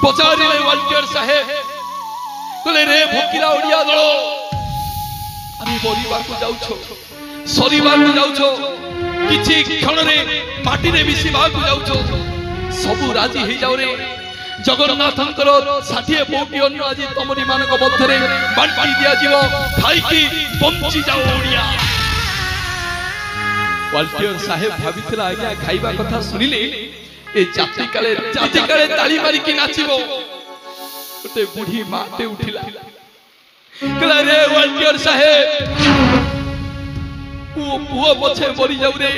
पचारे वाल्टियर साहेब कहले रे भोकिला ओडिया दल अरे मरिबा को जाउछो सरीबा को जाउछो किछि क्षण रे माटी रे मिसिबा को जाउछो सबु राजी हे जाउ रे जगन्नाथंकर 60 पौटी अन्न आज तमरी मानक मध्यरे बांटी दिया जीवो खाई की बंची जाओ ओडिया वाल्टियर साहेब भाबितला आज्ञा खाइबा कथा सुनिले ए जाति काले ताली मारी की नाचिबो ओते बुढ़ी माटे उठिला कहला रे वाल्टियर साहेब ओ पुओ पछे मरि जाउ रे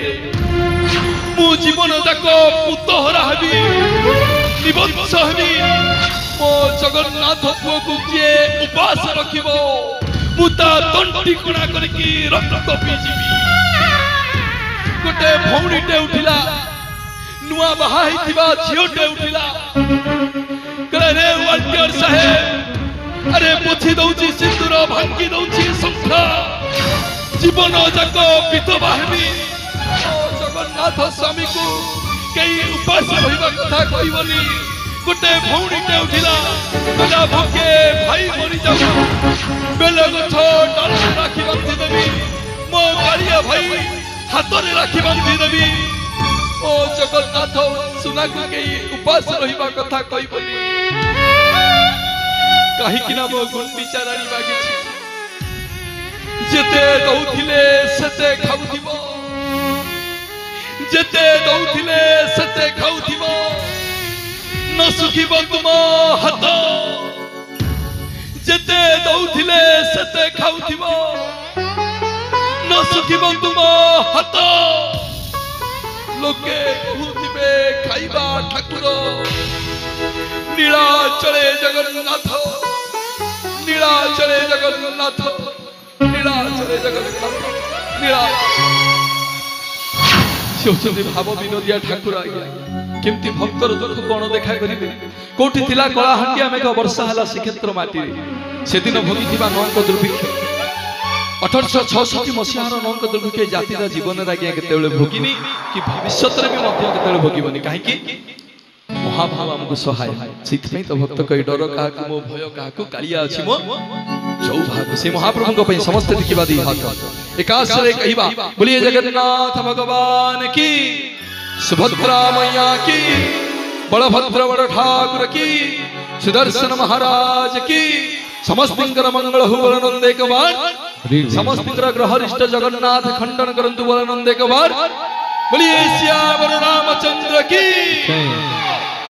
मु जीवन जाको पुतहरा हबी निबंश हबी मो जगन्नाथ पुओ को जे उपास रखिबो मुता तंटी कुणा करके रक्त पी जीवी गोटे भौणीटे उठिला नुआ बाहा हिथिबा झियोटे उठिला कहले रे वाल्टियर साहेब अरे पोछि दउची सिंदूर भांगी दउची शंख जीवन जाको विधवा हेबी जगन्नाथ स्वामी को कई उपास होइबा कथा कहिबनी गोटे भौणीटे उठिला कहला भोके भाई मरि जाऊ बेल गछ डाल राखी बांधी देबी मो गालिया भाई हाथ रे राखी बांधी देबी ओ जगन्नाथ सुना को कई उपास रहिबा कथा कहिबनी काहे कि ना मो गुंडीचा रानी बागिछि जेते दउथिले सेते खाउथिबो जेते दउथिले सेते खाउथिबो न सुखिबो तुम हाथ जेते दउथिले सेते खाउथिबो न सुखिबो तुम हाथ लोके कहूथिबे खाइबा ठाकुर नीलाचले जगन्नाथ नीलाचले जगन्नाथ नीलाचले जगन्नाथ नीला सोचते भाव विनोदिया ठाकुर केमती भक्तर दुख कोण देखा करिबे कोठी थिला कलाहांडिया मेघ वर्षा हला श्रीक्षेत्र माटी से दिन भोगिथिबा नौक दुर्भिक्ष 1866 मसीहार नौक दुर्भिक्ष जातिर जीवन रागिया केतेबेले भोगिनी कि भविष्यत रे भी मध्य केतेबेले भोगिबनी काहे कि महाभाव हमको सहाय सिथ में तो भक्त कई डर का मो भय का कालिया अछि मो सौभाग्य से महाप्रभु को पई समस्त दिखिबा दी हाथ एकाश रे कहिबा बोलिए जगन्नाथ भगवान की सुभद्रा मैया की बलभद्र बड़ ठाकुर की सुदर्शन महाराज की समस्तिंकर मंगल हो बोलनंद एक बार समस्तिंकर ग्रहरिष्ट जगन्नाथ खंडन करंतु बोलनंद एक बार बोलिए श्याम रामचंद्र की